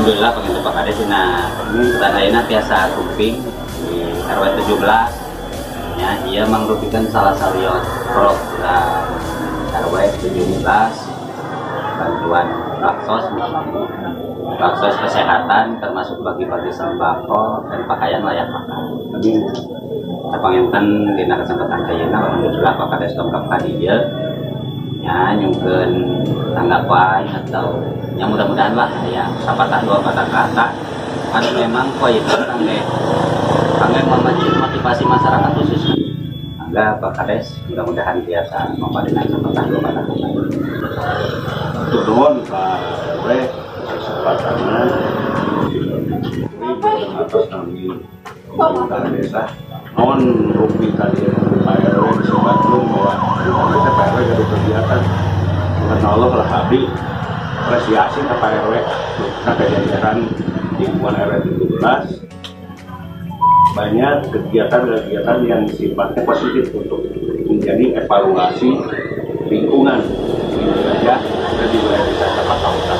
Alhamdulillah pengen Pak Kades nah dan ayeuna tiasa kuping di RW 17 ya ia merupakan salah satu program RW 17 bantuan baksos kesehatan termasuk bagi-bagi sembako dan pakaian layak pakai. Terpanginten dina kesempatan ayeuna alhamdulillah Pak Kades tongkap ka dieu ya nyungkeun tanggapan atau yang mudah-mudahan lah ya sepatah dua patah kata kan memang itu kangge memancing motivasi masyarakat khususnya angga Pak Kades mudah-mudahan biasa mempadina sepatah dua patah kata turun Pak RW kesempatannya atas kami pemerintah desa non rupi tadi Pak RW disebutkan bahwa kita Pak RW ada kegiatan karena Allah lah habis apresiasi ke Pak RW nah kejadian lingkungan RW 17 banyak kegiatan-kegiatan yang sifatnya positif untuk menjadi evaluasi lingkungan ya di wilayah desa Capak Kautan.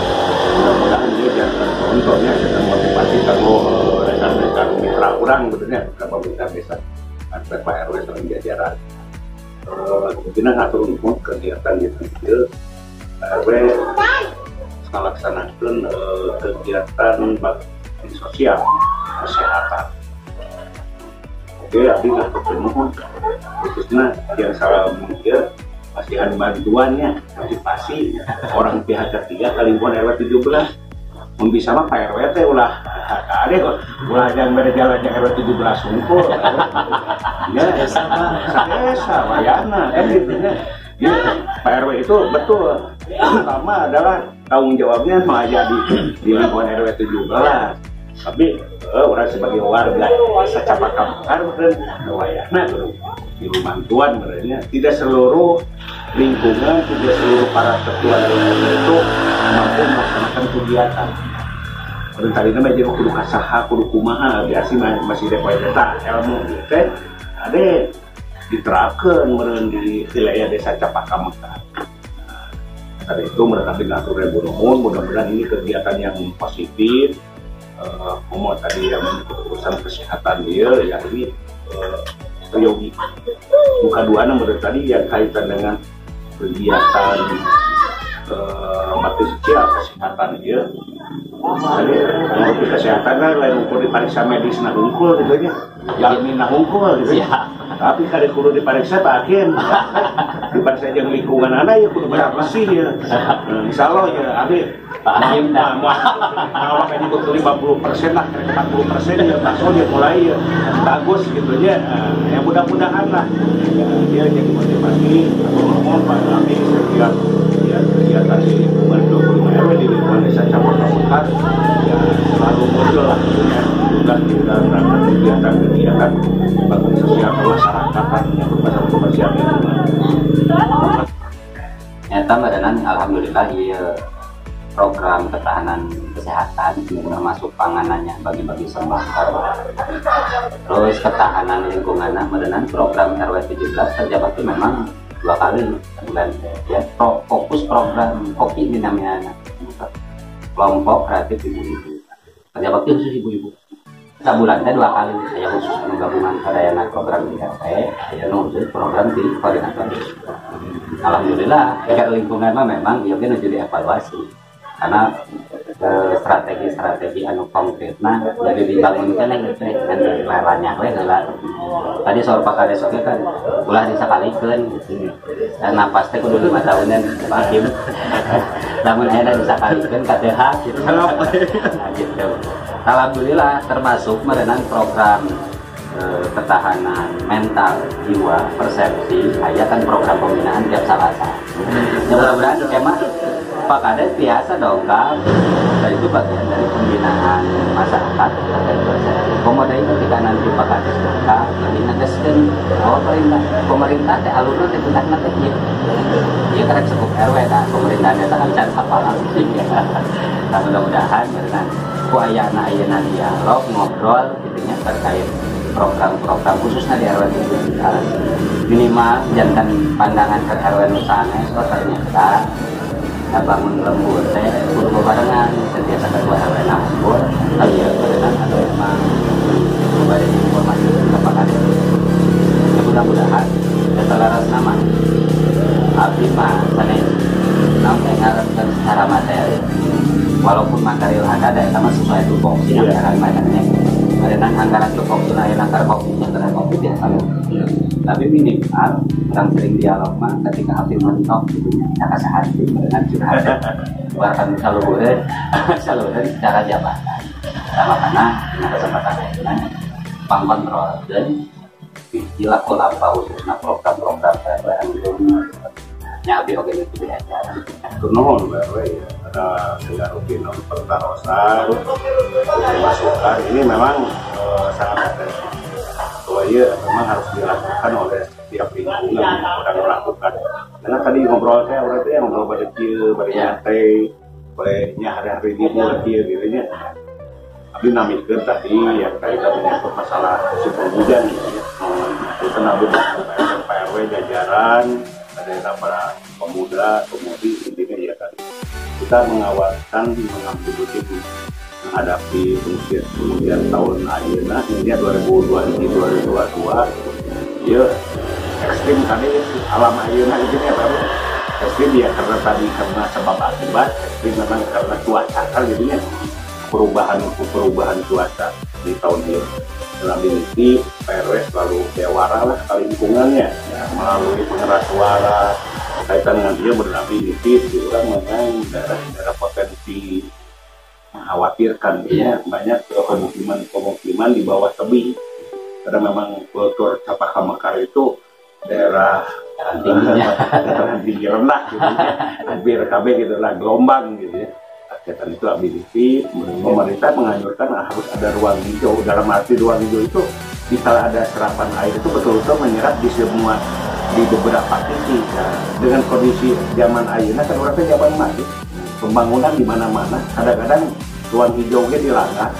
Mudah-mudahan dia jangan contohnya dengan motivasi kalau rekan-rekan mitra kurang betulnya ke pemerintah desa agar Pak RW selain jajaran mungkin atur untuk kegiatan di sini RW melaksanakan kegiatan bakti sosial kesehatan. Oke, abdi nggak ketemu khususnya yang salah mungkin pasihan bantuannya motivasi orang pihak ketiga ke lingkungan RW 17 bisa mah Pak RW teh ulah ada kok ulah yang berjalan yang RW 17 unggul ya desa wayana kan gitu ya Pak RW itu betul pertama adalah tanggung jawabnya mengajar di lingkungan RW 17 tapi orang sebagai warga desa Capak Kautan wayana di rumah tuan sebenarnya tidak seluruh lingkungan tidak seluruh para ketua RW itu mampu melaksanakan kegiatan tadi nama jadi kudu kasaha kudu kumaha biasa masih depoy data ilmu gitu ada diterapkan meren di wilayah desa Capak Kautan tadi itu mereka dengan aturan bunuhun mudah-mudahan ini kegiatan yang positif mau tadi yang urusan kesehatan dia ya ini yogi buka dua nomor tadi yang kaitan dengan kegiatan bakti sosial kesehatan dia tadi untuk kesehatan kan lain ukur diperiksa medis nah unggul gitu nya jalmi nah unggul gitu ya tapi kada kudu diperiksa bagian diperiksa yang lingkungan anak ya kudu berapa sih ya insyaallah ya abi mau kayak butuh 50% lah 40% ya masuk dia mulai ya bagus gitu ya ya mudah-mudahan lah ya, dia jadi motivasi mohon Pak Ami setiap ya kegiatan di lingkungan 25 RW di lingkungan desa Capak Kautan ya selalu muncul lah juga kita melakukan kegiatan-kegiatan bakti sosial kemasyarakatan yang berbasis komersial lingkungan. Nyata badan alhamdulillah iya program ketahanan kesehatan termasuk panganannya bagi-bagi sembako terus ketahanan lingkungannya badan program RW 17 kerja bakti memang 2 kali bulan ya fokus program kopi ini namanya kelompok kreatif ibu-ibu kerja bakti khusus ibu-ibu sebulan 2 kali saya khusus gabungan kadayana program di RT saya nulis program di koordinator alhamdulillah kegiatan lingkungan memang dia nuju dievaluasi karena strategi anu konkretna jadi dibangunkan dengan leranya tadi soal Pak Kades oke kan ulah disakalikan dan napas teh kudu 5 tahunan Pak Hakim namun akhirnya disakalikan KTH gitu gitu alhamdulillah termasuk merenang program ketahanan mental jiwa persepsi aya kan program pembinaan tiap Selasa mudah-mudahan skema Pak Kades biasa dongkap dan itu bagian dari pembinaan masyarakat terkait persepsi komoda itu ketika nanti Pak Kades dongkap nanti negeskan bahwa pemerintah teh alurna teh tentang teh dia karek sekup RW kan pemerintahnya tak akan apa langsung nah mudah-mudahan karena ku ayana dialog ngobrol gitunya terkait program-program khususnya di RW 17 minimal jangan pandangan ke RW Nusane so ternyata bangun lembur teh kudu barengan biasa kedua RW lembur tapi ya barengan atau memang kembali informasi kepakan ya mudah-mudahan kesalahan nama abdi mah sana namanya ngarepkeun secara materi walaupun makaril ada sama sesuai tupoksi anggaran makanya ada anggaran tupoksi lain anggaran kopi biasa tapi minimal orang sering dialog mah ketika abdi mentok gitu ya kasahati dengan curhat bahkan saluran secara jabatan sama karena kesempatan lainnya pangkontrol dan dilakukan apa khususnya program-program nyabi oke itu diajaran turnohon baru ya ada segala rutin pertarosan masukan ini memang sangat potensial bahwa ya memang harus dilakukan oleh setiap lingkungan yang melakukan karena tadi ngobrol saya orang itu yang ngobrol pada dia pada nyantai pada hari-hari dia dia gitu nya tapi namikkan tadi yang kaitan menyangkut masalah musim penghujan gitu ya itu nabi PRW jajaran ada para pemuda, pemudi intinya ya kan kita mengawarkan mengambil tim menghadapi kemudian tahun akhirnya hingga 2022 ya ekstrim tadi alam akhirnya itu ya baru ekstrim ya karena tadi karena sebab akibat ekstrim memang karena cuaca kan jadinya perubahan cuaca di tahun ini dalam ini PRW selalu jawara lah lingkungannya ya, melalui pengeras suara kaitan dengan dia berdampak gitu kan mengenai daerah potensi mengkhawatirkan ya banyak pemukiman di bawah tebing karena memang kultur Capaka Mekar itu daerah tinggi rendah gitu ya hampir KB gitu lah gelombang gitu ya kegiatan itu ability pemerintah menganjurkan harus ada ruang hijau dalam arti ruang hijau itu jika ada serapan air itu betul-betul menyerap di beberapa titik nah, dengan kondisi zaman ayeuna kan orang zaman mati pembangunan di mana-mana kadang-kadang ruang hijaunya dilanggar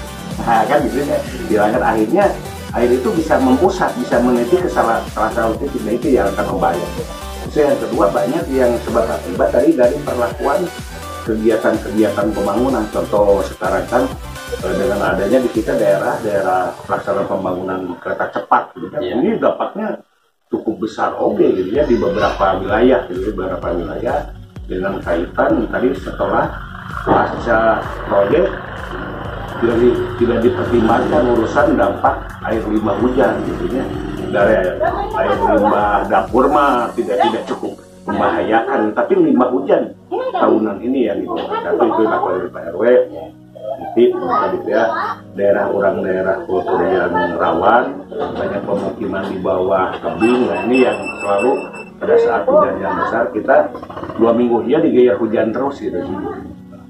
nah kan gitu ya dilanggar akhirnya air itu bisa mempusat bisa meniti ke salah satu titik nah itu yang akan membayar yang kedua banyak yang sebab akibat dari perlakuan kegiatan-kegiatan pembangunan contoh sekarang kan dengan adanya di kita daerah pelaksanaan pembangunan kereta cepat gitu kan. Ini dampaknya cukup besar gitu ya di beberapa wilayah dengan kaitan tadi setelah pasca proyek tidak dipertimbangkan urusan dampak air limbah hujan gitu ya dari air limbah dapur mah tidak cukup membahayakan tapi limbah hujan tahunan ini yang tapi itu dilakukan oleh PRW nanti tadi ya daerah kultur yang rawan banyak pemukiman di bawah tebing nah ini yang selalu pada saat hujan yang besar kita 2 minggu dia diguyur hujan terus gitu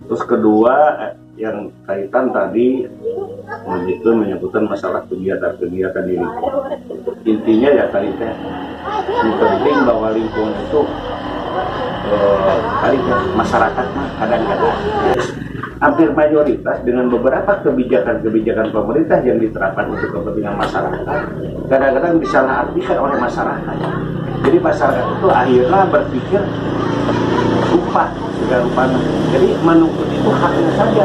terus kedua yang kaitan tadi itu menyebutkan masalah kegiatan ini intinya ya tadi yang penting bahwa lingkungan itu masyarakat mah kadang-kadang hampir mayoritas dengan beberapa kebijakan pemerintah yang diterapkan untuk kepentingan masyarakat kadang-kadang disalahartikan oleh masyarakat jadi masyarakat itu akhirnya berpikir lupa segala rupa jadi menuntut itu haknya saja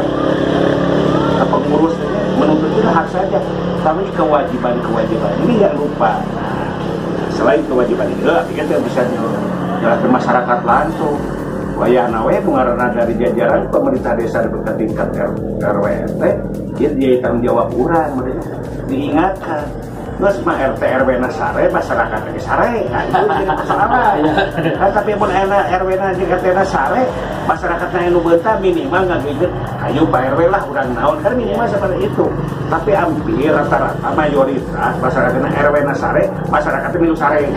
pengurusnya menuntut itu hak saja tapi kewajiban ini yang lupa selain kewajiban itu kita bisa ke masyarakat langsung wayahna we pengarana dari jajaran pemerintah desa di tingkat RW dia tanggung jawab urang mereka diingatkan terus mah RT RW na sare masyarakat ge sare kan itu jadi masalah kan tapi mun ena RW na jeung RT na sare masyarakatna anu beunta minimal ngageget ayo Pak RW lah urang naon kan minimal seperti itu tapi hampir rata-rata mayoritas masyarakatna RW na sare masyarakatna milu sare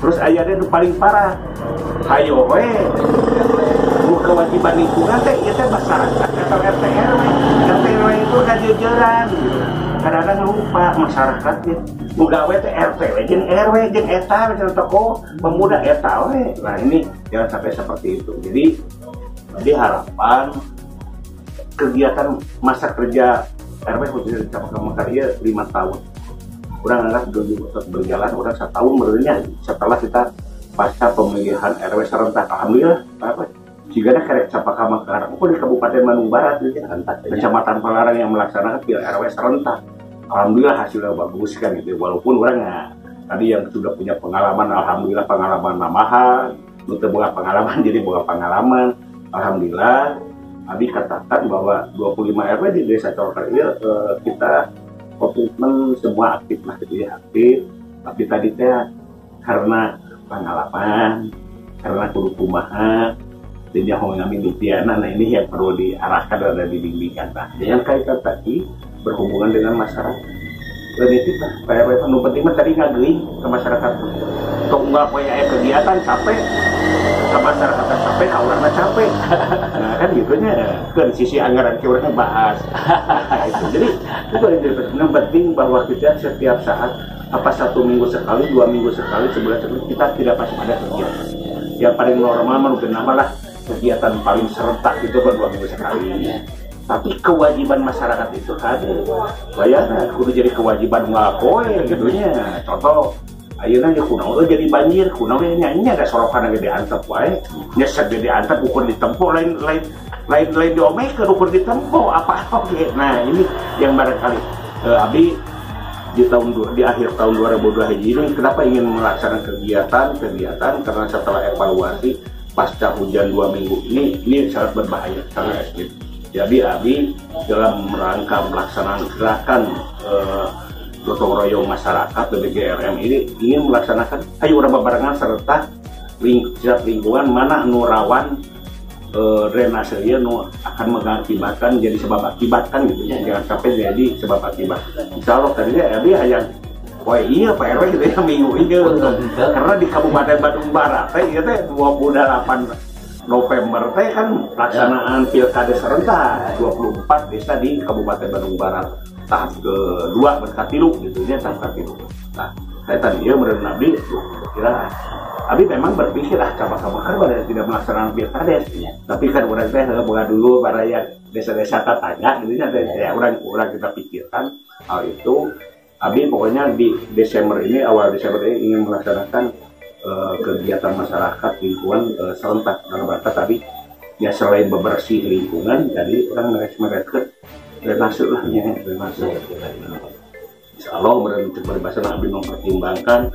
terus aya nu paling parah hayo we kewajiban lingkungan teh ieu teh masyarakat atau RT RW itu kajejeran kadang-kadang lupa masyarakatnya mugawe teh RT jeung RW jeung eta misalnya toko pemuda eta we nah ini jangan sampai seperti itu jadi harapan kegiatan masa kerja RW khususnya di Capaka Mekar 5 tahun kurang anggap berjalan orang 1 tahun menurutnya setelah kita pasca pemilihan RW serentak. Alhamdulillah apa jika kerek Capaka Mekar di Kabupaten Bandung Barat gitu, Kecamatan Palaran yang melaksanakan pil RW serentak. Alhamdulillah hasilnya bagus kan gitu, walaupun orang tadi yang sudah punya pengalaman, alhamdulillah pengalaman namahan, untuk bukan pengalaman jadi bukan pengalaman. Alhamdulillah Abi katakan bahwa 25 RW di Desa Corokan ini kita komitmen semua aktif lah gitu ya, aktif. Tapi tadi teh karena pengalaman, karena kudu kumaha, jadi yang ngambil dupiana, nah ini yang perlu diarahkan dan dibimbingkan. Nah, yang kaitan tadi berhubungan dengan masyarakat. Lebih kita, PRW itu penting tadi ngageuing ke masyarakat. Untuk nggak punya kegiatan capek, ke masyarakat capek, ke orangnya capek. Nah kan gitunya, ke sisi anggaran ke orangnya bahas. Jadi itu yang penting bahwa kita setiap saat, apa 1 minggu sekali, 2 minggu sekali, sebulan sekali, kita tidak pasti ada kegiatan. Yang paling normal menurut nama lah kegiatan paling serentak itu kan 2 minggu sekali. Tapi kewajiban masyarakat itu ada. Bayangkan, kudu jadi kewajiban ngelakoy gitunya. Contoh, ayeuna ya kunaon jadi banjir, kunaon nyanyi ada sorokan yang diantep wae. Nyesek diantep ukur ditempo lain diomekeun ukur ditempo apa oke. Nah, ini yang barangkali Abi di akhir tahun 2020 ini kenapa ingin melaksanakan kegiatan karena setelah evaluasi pasca hujan 2 minggu ini sangat berbahaya, sangat ekstrim. Jadi Abi dalam rangka melaksanakan gerakan gotong royong masyarakat BGRM ini ingin melaksanakan ayo urang babarengan serta lingkungan mana nu rawan drainase nu akan mengakibatkan jadi sebab akibat kan gitu ya, jangan sampai jadi sebab akibat. Insyaallah tadinya Abi hayang wah iya Pak RW gitu ya minggu ini karena di Kabupaten Bandung Barat teh ieu teh 28 November teh kan pelaksanaan pilkada serentak 24 desa di Kabupaten Bandung Barat tahap kedua berkatilu gitu ya, tahap katilu. Nah, saya tadi ya menurut Nabi kira Abi memang berpikir Capaka Mekar pada tidak melaksanakan pilkada ya. Tapi kan orang teh buka dulu para ya desa-desa tanya gitu ya orang kita pikirkan hal itu. Abi pokoknya di Desember ini, awal Desember ini ingin melaksanakan kegiatan masyarakat lingkungan serentak dalam rangka tadi ya selain bebersih lingkungan, jadi orang mereka drainase lah ya drainase. Insyaallah berbahasa Nabi mempertimbangkan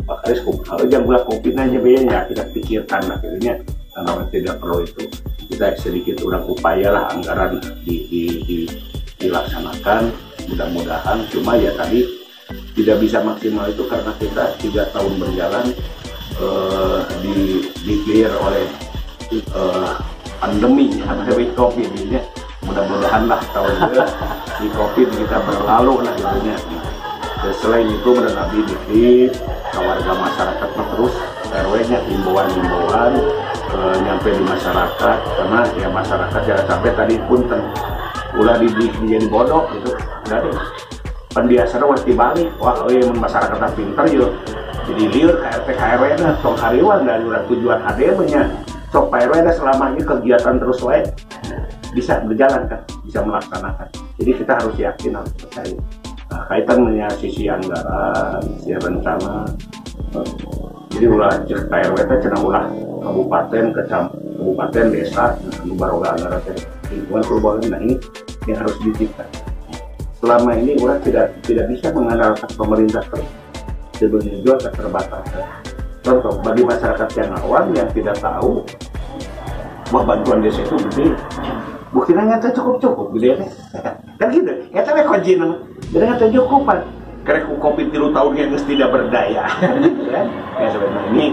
Pak Karis kalau jam bulan COVID aja ya kita pikirkan lah akhirnya karena tidak perlu itu kita sedikit orang upaya lah anggaran dilaksanakan, mudah-mudahan. Cuma ya tadi tidak bisa maksimal itu karena kita 3 tahun berjalan di-clear oleh pandemi COVID ini. Mudah-mudahan lah tahun ini di COVID kita berlalu lah gitunya. Selain itu menurut Abi dikit warga masyarakat terus RW-nya himbauan nyampe di masyarakat karena ya masyarakat jangan sampai tadi pun ulah jadi bodoh gitu. Dari penbiasaan waktu balik, wah masyarakat pintar yuk jadi liur KRT KRW nya tong hariwan dan udah tujuan ADM-nya sok PRW nya selama ini kegiatan terus wae bisa berjalan kan, bisa melaksanakan. Jadi kita harus yakin, harus percaya. Nah, kaitan dengan sisi anggaran, sisi rencana, jadi ulah KRW nya cenah ulah kabupaten desa baroga anggaran lingkungan perubahan. Nah ini yang harus diciptakan. Selama ini orang tidak bisa mengandalkan pemerintah sebenarnya juga keterbatasan. Contoh bagi masyarakat yang awam yang tidak tahu bahwa bantuan desa itu gede, buktinya nyata cukup gede nih. Kan gitu, nyata nih kunci jadi nyata cukupan. Karena COVID 3 tahun yang tidak berdaya, kan? Ya sebenarnya ini.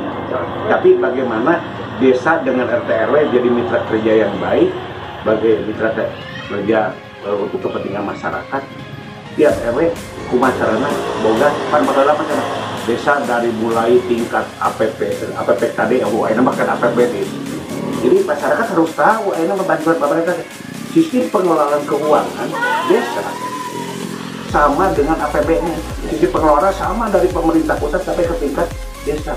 Tapi bagaimana desa dengan RT RW jadi mitra kerja yang baik, sebagai mitra kerja untuk kepentingan masyarakat. Tiap RW kumacarana boga pan bakal apa cara desa dari mulai tingkat APPKD ayeuna bahkan APBD. Jadi masyarakat harus tahu ayeuna bantuan pemerintah sistem pengelolaan keuangan desa sama dengan APBN. Sistem pengelolaan sama dari pemerintah pusat sampai ke tingkat desa.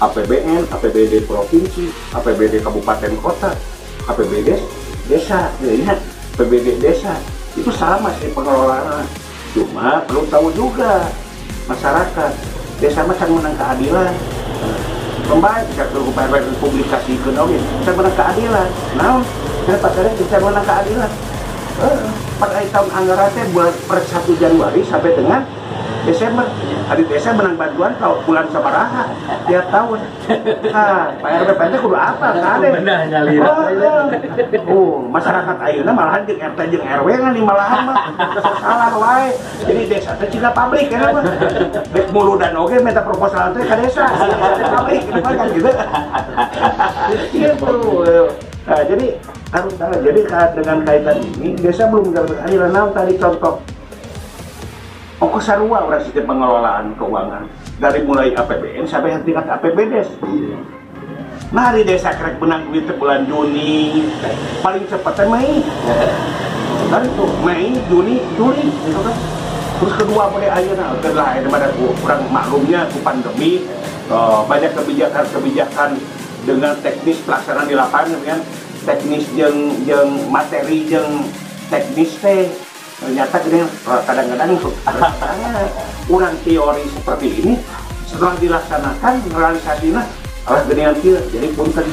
APBN, APBD provinsi, APBD kabupaten kota, APBD desa, lihat APBD desa itu sama sih pengelolaan. Cuma perlu tahu juga masyarakat desa macam menang keadilan. pembaik saya ke Pak RW publikasikan oke saya menang keadilan nah saya pakai saya menang keadilan pada tahun anggaran teh bulan per 1 Januari sampai dengan Desember. Hari Desember menang bantuan kalau bulan sabaraha tiap tahun. Nah, Pak RW PT kudu apa? Kade. Masyarakat ayeuna malahan jeung RT jeung RW kan di malahan mah salah wae. Jadi desa teh cina pabrik kan mah. Dek muludan oge minta proposal teh ka desa. Pabrik kan gitu. Gitu. Nah, jadi harus tahu. Jadi dengan kaitan ini desa belum mendapatkan keadilan. Nah, tadi contoh ongkos sarua orang sistem pengelolaan keuangan dari mulai APBN sampai tingkat APBDes. Nah di desa kerek benang duit bulan Juni paling cepatnya Mei. Dari itu Mei, Juni, Juli gitu kan. Terus kedua mulai ayeuna adalah pada kurang maklumnya ku pandemi banyak kebijakan dengan teknis pelaksanaan di lapangan kan teknis jeung materi jeung teknis teh ternyata kadang-kadang kurang teori seperti ini setelah dilaksanakan realisasinya alah gedean kieu jadi punten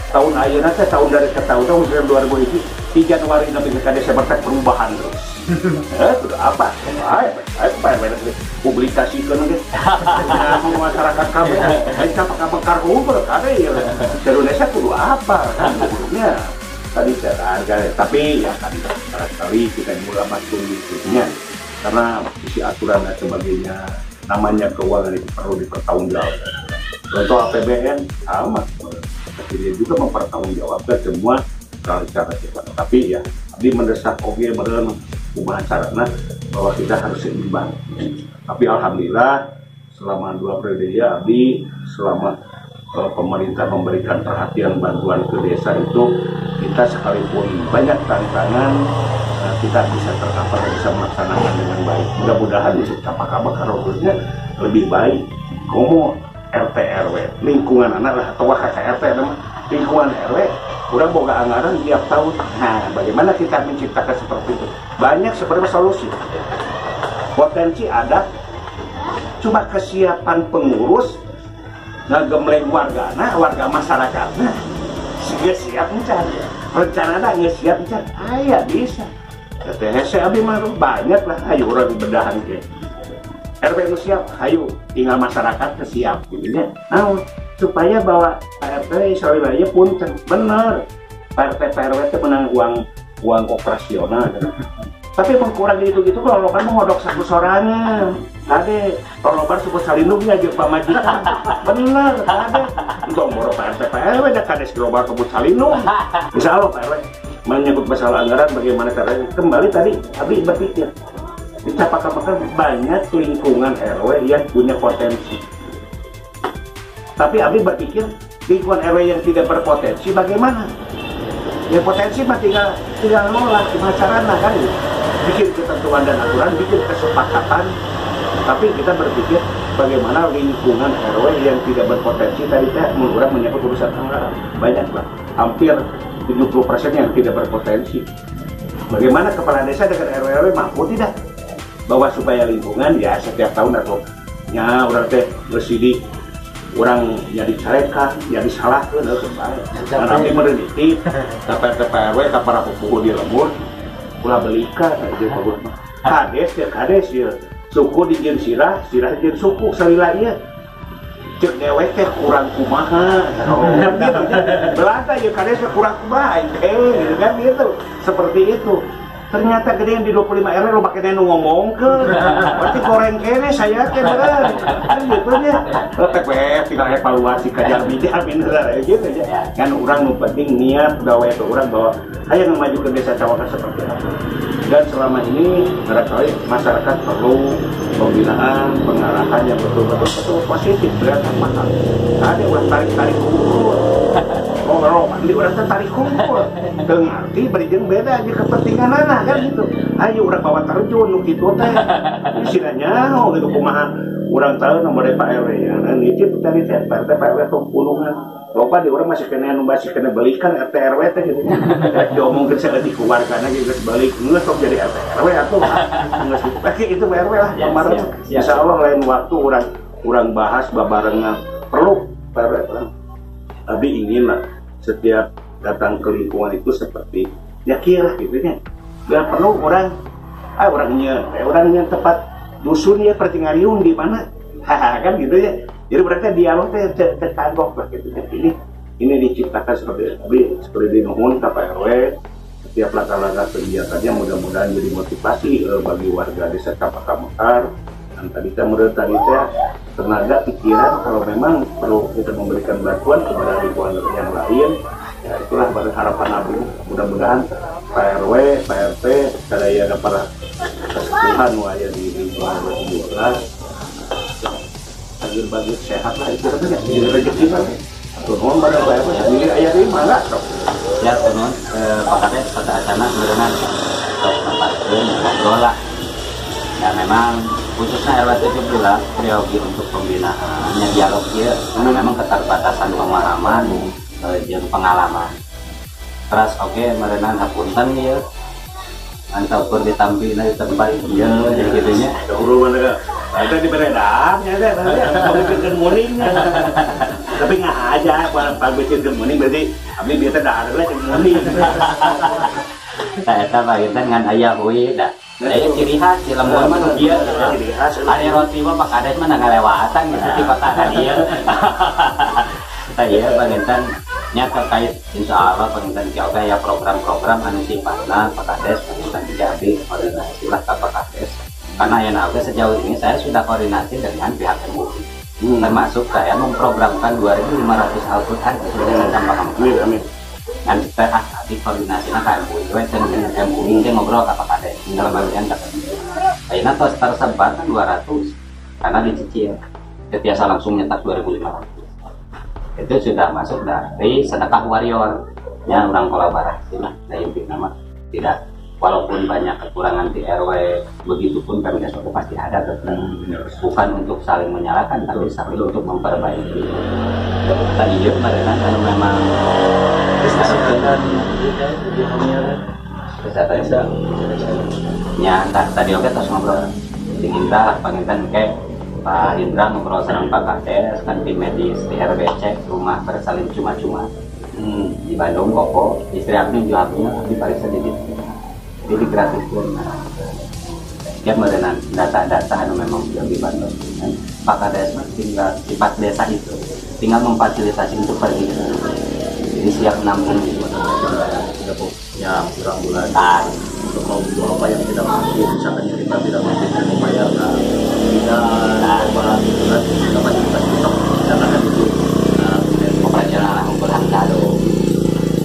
tahun ayeuna teh tahun dari ke tahun 2000 di Januari sampai ke Desember teh perubahan terus apa publikasikan ge masyarakat kabeh aya pakar unggul kabeh ya Indonesia kudu apa kan sebelumnya tadi saya tapi ya tadi barangkali kita mulai masuk diskusinya karena isi aturan dan sebagainya namanya keuangan itu perlu dipertanggungjawabkan. Contoh APBN sama, tapi dia juga mempertanggungjawabkan semua cara kita. Tapi ya, di mendesak oke meren ubah caranya bahwa kita harus seimbang. Tapi alhamdulillah selama 2 periode ya, Abdi selama pemerintah memberikan perhatian bantuan ke desa itu kita sekalipun banyak tantangan kita bisa tercover dan bisa melaksanakan dengan baik. Mudah-mudahan bisa kapan-kapan harusnya lebih baik. Komo RT RW lingkungan anak lah atau KKRT lingkungan RW kurang boga anggaran tiap tahun. Nah, bagaimana kita menciptakan seperti itu? Banyak sebenarnya solusi. Potensi ada, cuma kesiapan pengurus ngagemleng warga masyarakatnya nggak siap mencari rencana ada nggak siap mencari ayah bisa THC abis mah banyak lah ayo orang bedahan ke RW siap ayo tinggal masyarakat siap gitu ya nah supaya bahwa Pak RT Israel pun bener Pak RW itu menang uang operasional tapi mengkurang gitu-gitu kalau loban mengodok satu sorangan ade kalau loban sebut salindungnya aja pamajikan bener ade untuk moro Pak RW ada kades global sebut salindung insya Allah Pak RW menyebut masalah anggaran bagaimana caranya kembali tadi Abdi berpikir dicapak-capakan banyak lingkungan RW yang punya potensi tapi Abdi berpikir lingkungan RW yang tidak berpotensi bagaimana ya potensi mah tinggal nolak gimana caranya kan bikin ketentuan dan aturan, bikin kesepakatan tapi kita berpikir bagaimana lingkungan RW yang tidak berpotensi tadi menurut menyangkut urusan anggaran banyak lah, hampir 70% yang tidak berpotensi bagaimana kepala desa dengan RW mampu tidak bahwa supaya lingkungan ya setiap tahun atau nya orang teh bersidik orang jadi carekan, jadi salahkan dan nanti merenitip tapi RW kapara pupuh di lembur ulah belikan aja bagus mah kades ya suku dijieun sirah dijieun suku salila ieu cek dewek teh kurang kumaha belanda ya kades kurang kumaha gitu kan gitu seperti itu ternyata gedean di 25 RW lo pakai nenu ngomong ke berarti goreng kene saya ke bener kan gitu nya TPF tinggal evaluasi kajar jamin gitu aja kan orang nu penting niat gawe itu orang bahwa ayo maju ke desa Cawaka seperti apa dan selama ini barangkali masyarakat perlu pembinaan pengarahan yang betul-betul positif berdasarkan mahal ada ulah tarik-tarik ukur kalau mandi orang tertarik kumpul ngerti berijeng beda aja kepentingan anak kan gitu ayo orang bawa terjun gitu teh istilahnya gitu kumaha orang tahu nomor Pak RW ya nitip tadi teh Pak RW tuh pulungan loba di orang masih kena masih kena belikan RT RW teh gitu diomongkeun saeutik ku wargana geus balik geus sok jadi RT RW atuh geus pakai itu RW lah kemarin insyaallah lain waktu orang bahas babarengan perlu Pak RW orang. Tapi inginlah setiap datang ke lingkungan itu seperti ya kira gitu ya. Gak perlu orangnya tepat dusunnya pertingaliung di mana, kan gitu ya. Jadi berarti dialognya terkagok lah gitu. Ini diciptakan seperti di Nuhun Pak RW. Setiap langkah-langkah kegiatannya mudah-mudahan jadi motivasi bagi warga desa Cempaka Mekar. Dan tadi tenaga pikiran kalau memang perlu kita memberikan bantuan kepada lingkungan yang lain, ya itulah pada harapan Abu. Mudah-mudahan Pak RW, Pak RT, sadaya para kesepuhan waya di lingkungan 2012 agar sehat lah itu katanya jadi rezeki lah. Turun pada Pak RW sendiri ayah di mana? Ya turun Pak Kades pada acara berenang untuk tempatkan ngobrol lah. Ya memang khususnya RW 17 prioritas untuk pembinaannya dialog ya, karena memang keterbatasan pemahaman dan pengalaman. Terus oke merenang hapunten ya, ataupun ditampilkan di tempat ya, jadi gitunya. Urut mana? Ada di beredar, ya ada. Bikin muning. Tapi nggak aja, kalau bikin muning berarti kami biasa dah ada lah muning. Saya tahu kita dengan ayah hui dah. Saya ciri khas di Lampung mah dia. Ada roti mah Pak Kades mah ngalewatan gitu di kota dia. Saya bagian nya terkait insya Allah pengintan jauh ya program-program anu sifatna Pak Kades pengintan jadi koordinasi lah Pak Kades. Karena yang aku sejauh ini saya sudah koordinasi dengan pihak MUI. Termasuk saya memprogramkan 2.500 Al-Quran sudah sampai kamu. Amin. Dan kita di koordinasinya ke MUI, dan MUI dia ngobrol apa Kades dalam bagian kata. Akhirnya tersebar 200 karena dicicil. Biasa langsung nyetak 2.500. Itu sudah masuk dari sedekah warrior nya orang kolaborasi lah dari nama tidak walaupun banyak kekurangan di RW begitupun kami SOP pasti ada bukan untuk saling menyalahkan tapi untuk memperbaiki tadi ya kemarin kalau memang ya tadi oke terus ngobrol Indra pengintan kayak Pak Indra ngobrol sama Pak Kades kan tim medis di RBC rumah bersalin cuma-cuma di Bandung koko istri aku jualnya di Paris sedikit jadi gratis pun dia merenang data-data yang memang lebih bantu Pak Kades tinggal sifat desa itu tinggal memfasilitasi untuk pergi jadi siap nampung sudah punya kurang bulan untuk mau butuh apa yang tidak mampu misalkan yang kita tidak mampu membayar tidak bulan kita fasilitas kita misalkan itu operasional ukuran kado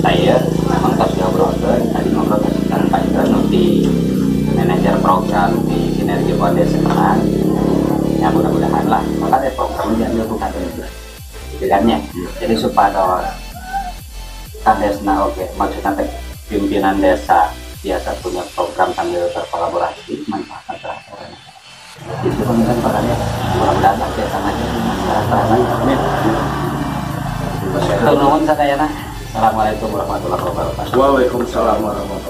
saya memang pas ngobrol tadi ngobrol dengan Pak Indra di manajer program di Sinergi Foundation kan ya mudah-mudahan lah maka ada program diambil bukan itu bedanya jadi supaya Kadesna oke maksudnya pimpinan desa biasa punya program sambil berkolaborasi manfaatkan terhadap itu pemilihan Pak Kades mudah-mudahan nanti sangatnya amin. Assalamualaikum warahmatullahi wabarakatuh. Waalaikumsalam warahmatullahi wabarakatuh.